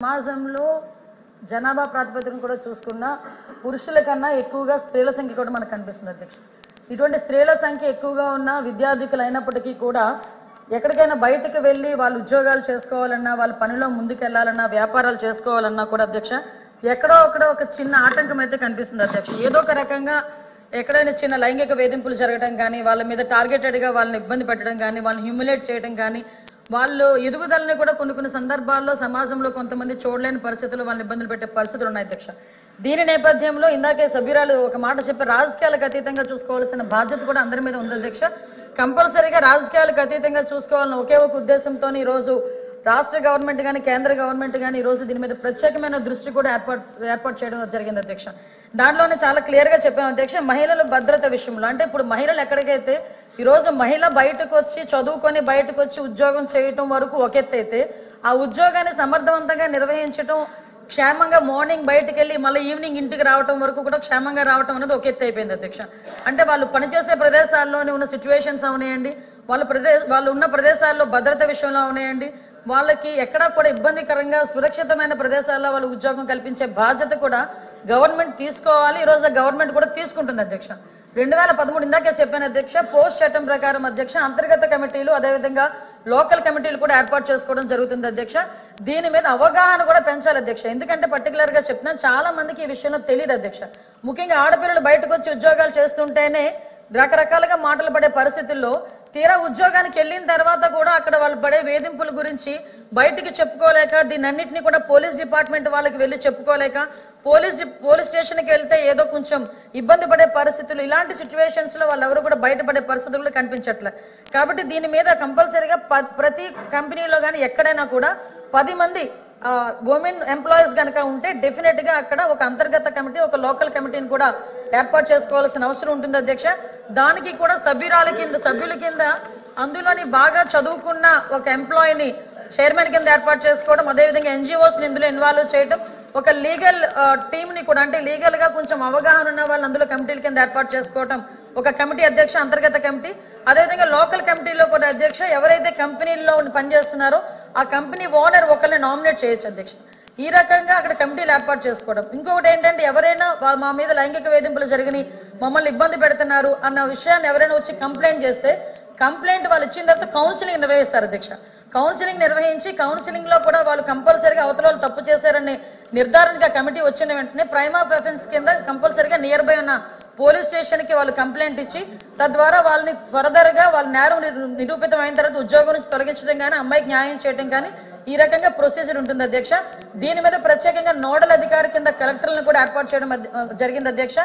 సమాజంలో జనాభా ప్రాతిపదికన కూడా చూసుకున్నా పురుషుల కన్నా ఎక్కువగా స్త్రీల సంఖ్య కూడా మనకు కనిపిస్తుంది అధ్యక్ష. ఇటువంటి స్త్రీల సంఖ్య ఎక్కువగా ఉన్న విద్యార్థికులు అయినప్పటికీ కూడా ఎక్కడికైనా బయటకు వెళ్ళి వాళ్ళు ఉద్యోగాలు చేసుకోవాలన్నా వాళ్ళ పనిలో ముందుకెళ్లాలన్నా వ్యాపారాలు చేసుకోవాలన్నా కూడా అధ్యక్ష ఎక్కడో ఒక చిన్న ఆటంకం అయితే కనిపిస్తుంది అధ్యక్ష. ఏదో ఒక రకంగా ఎక్కడైనా చిన్న లైంగిక వేధింపులు జరగడం కానీ వాళ్ళ మీద టార్గెటెడ్గా వాళ్ళని ఇబ్బంది పెట్టడం కానీ వాళ్ళని హ్యూమిలేట్ చేయడం కానీ వాళ్ళు ఎదుగుదలని కూడా కొన్ని సందర్భాల్లో సమాజంలో కొంతమంది చూడలేని పరిస్థితులు వాళ్ళని ఇబ్బందులు పెట్టే పరిస్థితులు ఉన్నాయి అధ్యక్ష. దీని నేపథ్యంలో ఇందాకే సభ్యురాలు ఒక మాట చెప్పి రాజకీయాలకు అతీతంగా చూసుకోవాల్సిన బాధ్యత కూడా అందరి మీద ఉంది అధ్యక్ష. కంపల్సరీగా రాజకీయాలకు అతీతంగా చూసుకోవాలని ఒకే ఒక ఉద్దేశంతో ఈరోజు రాష్ట్ర గవర్నమెంట్ కానీ కేంద్ర గవర్నమెంట్ కానీ ఈరోజు దీని మీద ప్రత్యేకమైన దృష్టి కూడా ఏర్పాటు చేయడం జరిగింది అధ్యక్ష. దాంట్లోనే చాలా క్లియర్గా చెప్పాము అధ్యక్ష. మహిళల భద్రత విషయంలో అంటే ఇప్పుడు మహిళలు ఎక్కడికైతే ఈరోజు మహిళ బయటకు వచ్చి చదువుకొని బయటకు వచ్చి ఉద్యోగం చేయటం వరకు ఒక ఎత్తు అయితే ఆ ఉద్యోగాన్ని సమర్థవంతంగా నిర్వహించడం క్షేమంగా మార్నింగ్ బయటకు వెళ్ళి మళ్ళీ ఈవినింగ్ ఇంటికి రావడం వరకు కూడా క్షేమంగా రావడం అనేది ఒక ఎత్తు అయిపోయింది అధ్యక్ష. అంటే వాళ్ళు పనిచేసే ప్రదేశాల్లోనే ఉన్న సిచ్యువేషన్స్ అవనాయండి, వాళ్ళు ఉన్న ప్రదేశాల్లో భద్రత విషయంలో అవనాయండి, వాళ్ళకి ఎక్కడా కూడా ఇబ్బందికరంగా సురక్షితమైన ప్రదేశాల్లో వాళ్ళు ఉద్యోగం కల్పించే బాధ్యత కూడా గవర్నమెంట్ తీసుకోవాలి. ఈరోజు గవర్నమెంట్ కూడా తీసుకుంటుంది అధ్యక్ష. 2013 ఇందాకే చెప్పాను అధ్యక్ష, పోస్ట్ చట్టం ప్రకారం అధ్యక్ష అంతర్గత కమిటీలు అదేవిధంగా లోకల్ కమిటీలు కూడా ఏర్పాటు చేసుకోవడం జరుగుతుంది అధ్యక్ష. దీని మీద అవగాహన కూడా పెంచాలి అధ్యక్ష. ఎందుకంటే పర్టికులర్ గా చెప్తున్నాను చాలా మందికి ఈ విషయంలో తెలియదు అధ్యక్ష. ముఖ్యంగా ఆడపిల్లలు బయటకు వచ్చి ఉద్యోగాలు చేస్తుంటేనే రకరకాలుగా మాటలు పడే పరిస్థితుల్లో తీరా ఉద్యోగానికి వెళ్ళిన తర్వాత కూడా అక్కడ వాళ్ళు పడే వేధింపుల గురించి బయటికి చెప్పుకోలేక దీన్నన్నింటినీ కూడా పోలీస్ డిపార్ట్మెంట్ వాళ్ళకి వెళ్ళి చెప్పుకోలేక పోలీస్ స్టేషన్కి వెళ్తే ఏదో కొంచెం ఇబ్బంది పడే పరిస్థితులు ఇలాంటి సిచ్యువేషన్స్ లో వాళ్ళెవరు కూడా బయటపడే పరిస్థితులు కనిపించట్లే. కాబట్టి దీని మీద కంపల్సరీగా ప్రతి కంపెనీలో కానీ ఎక్కడైనా కూడా 10 మంది ఉమెన్ ఎంప్లాయీస్ కనుక ఉంటే డెఫినెట్ గా అక్కడ ఒక అంతర్గత కమిటీ ఒక లోకల్ కమిటీని కూడా ఏర్పాటు చేసుకోవాల్సిన అవసరం ఉంటుంది అధ్యక్ష. దానికి కూడా సభ్యుల కింద అందులోని బాగా చదువుకున్న ఒక ఎంప్లాయీని చైర్మన్ కింద ఏర్పాటు చేసుకోవడం, అదేవిధంగా ఎన్జిఓస్ ఇందులో ఇన్వాల్వ్ చేయడం, ఒక లీగల్ టీమ్ ని కూడా అంటే లీగల్ గా కొంచెం అవగాహన ఉన్న వాళ్ళు అందులో కమిటీల కింద ఏర్పాటు చేసుకోవడం ఒక కమిటీ అధ్యక్ష, అంతర్గత కమిటీ. అదేవిధంగా లోకల్ కమిటీలో కూడా అధ్యక్ష ఎవరైతే కంపెనీల్లో పనిచేస్తున్నారో ఆ కంపెనీ ఓనర్ ఒకరిని నామినేట్ చేయొచ్చు అధ్యక్ష. ఈ రకంగా అక్కడ కమిటీలు ఏర్పాటు చేసుకోవడం. ఇంకొకటి ఏంటంటే ఎవరైనా మా మీద లైంగిక వేధింపులు జరిగినాయి మమ్మల్ని ఇబ్బంది పెడుతున్నారు అన్న విషయాన్ని ఎవరైనా వచ్చి కంప్లైంట్ చేస్తే కంప్లైంట్ వాళ్ళు ఇచ్చిన తర్వాత కౌన్సిలింగ్ నిర్వహిస్తారు అధ్యక్ష. కౌన్సిలింగ్ నిర్వహించి కౌన్సిలింగ్ లో కూడా వాళ్ళు కంపల్సరీగా అవతల వాళ్ళు తప్పు చేశారని నిర్ధారణగా కమిటీ వచ్చిన వెంటనే ప్రైమ్ ఆఫ్ అఫెన్స్ కింద కంపల్సరీగా నియర్ బై ఉన్న పోలీస్ స్టేషన్ కి వాళ్ళు కంప్లైంట్ ఇచ్చి తద్వారా వాళ్ళని ఫర్దర్ గా వాళ్ళ నేరం నిరూపితం అయిన తర్వాత ఉద్యోగం నుంచి తొలగించడం కానీ అమ్మాయికి న్యాయం చేయడం కానీ ఈ రకంగా ప్రొసీజర్ ఉంటుంది అధ్యక్ష. దీని మీద ప్రత్యేకంగా నోడల్ అధికారి కింద కలెక్టర్లను కూడా ఏర్పాటు చేయడం జరిగింది అధ్యక్ష.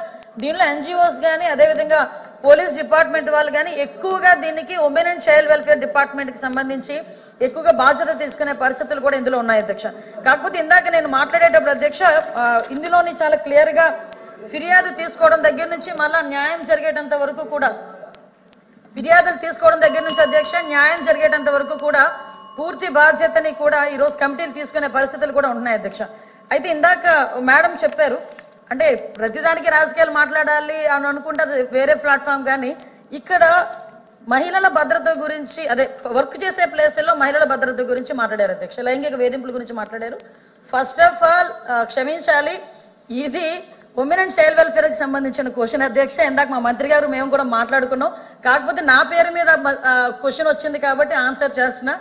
దీనిలో ఎన్జిఓస్ కానీ అదేవిధంగా పోలీస్ డిపార్ట్మెంట్ వాళ్ళు కానీ ఎక్కువగా దీనికి women and child welfare department కి సంబంధించి ఎక్కువగా బాధ్యత తీసుకునే పరిస్థితులు కూడా ఇందులో ఉన్నాయి అధ్యక్ష. కాకపోతే ఇందాక నేను మాట్లాడేటప్పుడు అధ్యక్ష ఇందులోని చాలా క్లియర్ గా ఫిర్యాదు తీసుకోవడం దగ్గర నుంచి మళ్ళా న్యాయం జరిగేటంత వరకు కూడా ఫిర్యాదులు తీసుకోవడం దగ్గర నుంచి అధ్యక్ష న్యాయం జరిగేటంత వరకు కూడా పూర్తి బాధ్యతని కూడా ఈరోజు కమిటీలు తీసుకునే పరిస్థితులు కూడా ఉంటున్నాయి అధ్యక్ష. అయితే ఇందాక మేడం చెప్పారు అంటే ప్రతిదానికి రాజకీయాలు మాట్లాడాలి అని అనుకుంటే వేరే ప్లాట్ఫామ్ కానీ ఇక్కడ మహిళల భద్రత గురించి అదే వర్క్ చేసే ప్లేసుల్లో మహిళల భద్రత గురించి మాట్లాడారు అధ్యక్ష. లైంగిక వేధింపుల గురించి మాట్లాడారు. ఫస్ట్ ఆఫ్ ఆల్ క్షమించాలి, ఇది ఉమెన్ అండ్ చైల్డ్ వెల్ఫేర్ కి సంబంధించిన క్వశ్చన్ అధ్యక్ష. ఇందాక మా మంత్రి గారు మేము కూడా మాట్లాడుకున్నాం. కాకపోతే నా పేరు మీద క్వశ్చన్ వచ్చింది కాబట్టి ఆన్సర్ చేస్తున్నా.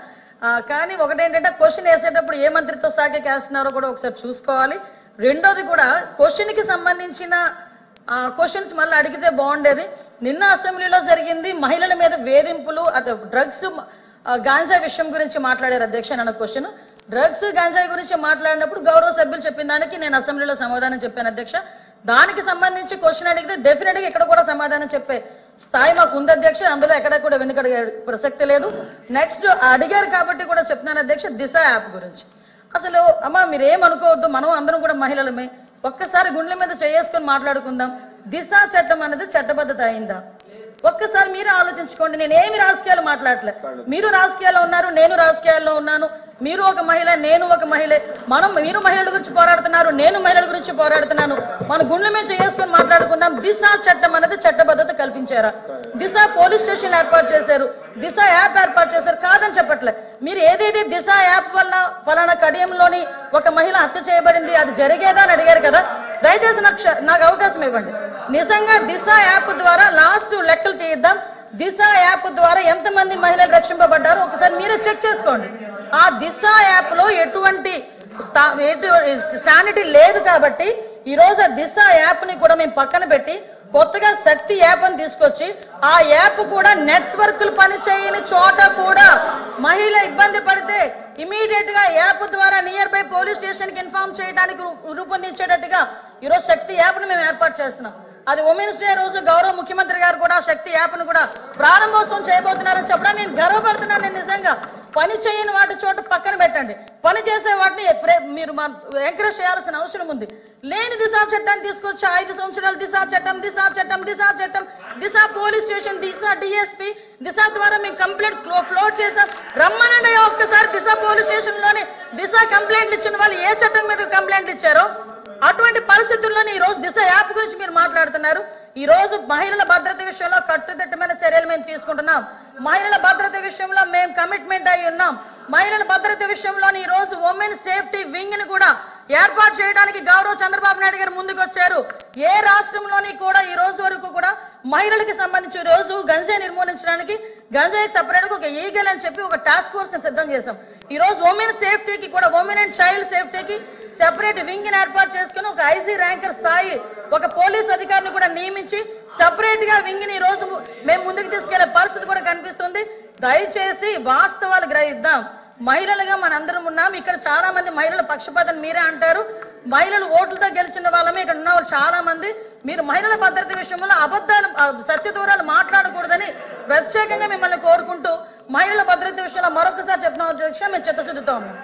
కానీ ఒకటేంటంటే క్వశ్చన్ వేసేటప్పుడు ఏ మంత్రిత్వ శాఖకి వేస్తున్నారో కూడా ఒకసారి చూసుకోవాలి. రెండోది కూడా క్వశ్చన్ కి సంబంధించిన క్వశ్చన్స్ మళ్ళీ అడిగితే బాగుండేది. నిన్న అసెంబ్లీలో జరిగింది మహిళల మీద వేధింపులు డ్రగ్స్ గాంజా విషయం గురించి మాట్లాడారు అధ్యక్ష. నన్ను క్వశ్చన్ డ్రగ్స్ గాంజాయి గురించి మాట్లాడినప్పుడు గౌరవ సభ్యులు చెప్పిన దానికి నేను అసెంబ్లీలో సమాధానం చెప్పాను అధ్యక్ష. దానికి సంబంధించి క్వశ్చన్ అడిగితే డెఫినెట్ గా ఇక్కడ కూడా సమాధానం చెప్పే స్థాయి మాకు ఉంది అధ్యక్ష. అందులో ఎక్కడ కూడా వెనుకడిగే ప్రసక్తి లేదు. నెక్స్ట్ అడిగారు కాబట్టి కూడా చెప్తున్నాను అధ్యక్ష, దిశ యాప్ గురించి. అసలు అమ్మా మీరేమనుకోవద్దు, మనం అందరం కూడా మహిళలమే. ఒక్కసారి గుండెల మీద చేసుకొని మాట్లాడుకుందాం. దిశ చట్టం అనేది చట్టబద్ధత అయిందా ఒక్కసారి మీరు ఆలోచించుకోండి. నేనేమి రాజకీయాలు మాట్లాడలే, మీరు రాజకీయాల్లో ఉన్నారు, నేను రాజకీయాల్లో ఉన్నాను. మీరు ఒక మహిళ, నేను ఒక మహిళ, మీరు మహిళల గురించి పోరాడుతున్నారు, నేను మహిళల గురించి పోరాడుతున్నాను. మన గుండెల మీద చేసుకొని మాట్లాడుకుందాం. దిశ చట్టం అనేది చట్టబద్ధత కల్పించారా? దిశ పోలీస్ స్టేషన్ ఏర్పాటు చేశారు, దిశ యాప్ ఏర్పాటు చేశారు, కాదని చెప్పట్లే. మీరు ఏదైతే దిశ యాప్ వల్ల ఫలానా కడియంలోని ఒక మహిళ హత్య చేయబడింది, అది జరిగేదా అని అడిగారు కదా. దయచేసి నాకు అవకాశం ఇవ్వండి. నిజంగా దిశ యాప్ ద్వారా లాస్ట్ లెక్కలు తీద్దాం. దిశ యాప్ ద్వారా ఎంతమంది మహిళలు రక్షింపబడ్డారో ఒకసారి మీరే చెక్ చేసుకోండి. ఆ దిశ యాప్ లో ఎటువంటి శానిటీ లేదు కాబట్టి ఈ రోజు దిశ యాప్ ని కూడా మేము పక్కన పెట్టి కొత్తగా శక్తి యాప్ అని తీసుకొచ్చి ఆ యాప్ కూడా నెట్వర్క్లు పనిచేయని చోట కూడా మహిళ ఇబ్బంది పడితే ఇమీడియట్ గా యాప్ ద్వారా నియర్ బై పోలీస్ స్టేషన్ కి ఇన్ఫార్మ్ చేయడానికి రూపొందించేటట్టుగా ఈరోజు శక్తి యాప్ ని మేము ఏర్పాటు చేస్తున్నాం. అది ఉమెన్స్ డే రోజు గౌరవ ముఖ్యమంత్రి గారు కూడా శక్తి యాప్ ను కూడా ప్రారంభోత్సవం చేయబోతున్నారని చెప్పడం నేను గర్వపడుతున్నాను. నేను నిజంగా పని చేయని వాటి చోట పక్కన పెట్టండి, పని చేసే వాటిని మీరు ఎంకరేజ్ చేయాల్సిన అవసరం ఉంది. లేని దిశ చట్టాన్ని తీసుకొచ్చి 5 సంవత్సరాలు దిశ చట్టం, దిశ చట్టం, దిశ చట్టం, దిశ పోలీస్ స్టేషన్, దిశ డిఎస్పీ, దిశ ద్వారా మేము కంప్లైంట్ ఫ్లోట్ చేసాం. రమ్మనండి ఒక్కసారి దిశ పోలీస్ స్టేషన్ లోని దిశ కంప్లైంట్లు ఇచ్చిన వాళ్ళు ఏ చట్టం మీద కంప్లైంట్లు ఇచ్చారో అటువంటి పరిస్థితుల్లోనే ఈ రోజు దిశ యాప్ గురించి మీరు మాట్లాడుతున్నారు. ఈ రోజు మహిళల భద్రత విషయంలో కట్టుదిట్టమైన చర్యలు మేము తీసుకుంటున్నాం. మహిళల భద్రత విషయంలో మేము కమిట్మెంట్ అయి ఉన్నాం. మహిళల భద్రత విషయంలో ఈ రోజు ఉమెన్ సేఫ్టీ వింగ్ ని కూడా ఏర్పాటు చేయడానికి గౌరవ చంద్రబాబు నాయుడు గారు ముందుకు వచ్చారు. ఏ రాష్ట్రంలోని కూడా ఈ రోజు వరకు కూడా మహిళలకు సంబంధించి ఈ రోజు గంజాయి నిర్మూలించడానికి గంజాయికి సపరేట్ గా ఒక ఈగల్ అని చెప్పి ఒక టాస్క్ ఫోర్స్ సిద్ధం చేశాం. ఈ రోజు ఉమెన్ సేఫ్టీకి కూడా ఉమెన్ అండ్ చైల్డ్ సేఫ్టీకి సెపరేట్ వింగ్ ని ఏర్పాటు చేసుకుని ఒక ఐజీ ర్యాంకర్ స్థాయి ఒక పోలీస్ అధికారిని కూడా నియమించి సెపరేట్ గా వింగ్ ని ఈ రోజు మేము ముందుకు తీసుకెళ్లే పరిస్థితి కూడా కనిపిస్తుంది. దయచేసి వాస్తవాలు గ్రహిద్దాం. మహిళలుగా మనందరం ఉన్నాం. ఇక్కడ చాలా మంది మహిళల పక్షపాతం మీరే అంటారు. మహిళలు ఓట్లతో గెలిచిన వాళ్ళమే ఇక్కడ ఉన్న వాళ్ళు చాలా మంది. మీరు మహిళల భద్రత విషయంలో అబద్ధాలు సత్యదూరాలు మాట్లాడకూడదని ప్రత్యేకంగా మిమ్మల్ని కోరుకుంటూ మహిళల భద్రత విషయంలో మరొకసారి చెప్పిన అధ్యక్ష మేము చిత్తశుద్ధితో ఉన్నాం.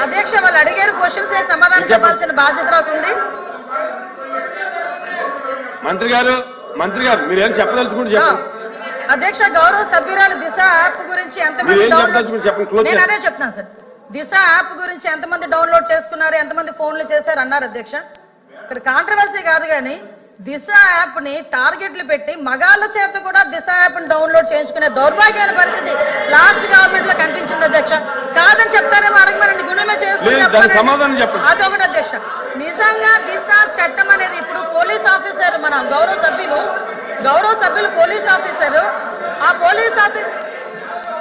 అధ్యక్ష వాళ్ళు అడిగారు క్వశ్చన్స్ సమాధానం చెప్పాల్సిన బాధ్యత నాకుంది. మంత్రి గారు మీరు ఏం చెప్పదలుచుకుంటే అధ్యక్ష గౌరవ సభ్యురాలు దిశ యాప్ గురించి ఎంతమంది నేను అదే చెప్తాను సార్. దిశ యాప్ గురించి ఎంతమంది డౌన్లోడ్ చేసుకున్నారు, ఎంతమంది ఫోన్లు చేశారు అన్నారు అధ్యక్ష. ఇక్కడ కాంట్రవర్సీ కాదు కానీ దిశ యాప్ ని టార్గెట్లు పెట్టి మగాళ్ళ చేత కూడా దిశ యాప్ ని డౌన్లోడ్ చేయించుకునే దౌర్భాగ్యమైన పరిస్థితి లాస్ట్ గవర్నమెంట్ లో కనిపించింది అధ్యక్ష. కాదని చెప్తారేమో అడగమనండి, గుండెమే చేసుకుని అదొకటి అధ్యక్ష. నిజంగా దిశ చట్టం అనేది ఇప్పుడు పోలీస్ ఆఫీసర్ మన గౌరవ సభ్యులు పోలీస్ ఆఫీసర్ ఆ పోలీస్ ఆఫీసర్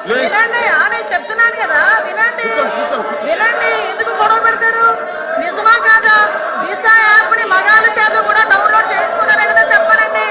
వినండి నేను చెప్తున్నాను కదా, వినండి ఎందుకు గొడవ పెడతారు? నిజమా కాదా? దిశ యాప్ ని మగాళ్ళ చేత కూడా డౌన్లోడ్ చేసుకున్నారని కదా చెప్పానండి.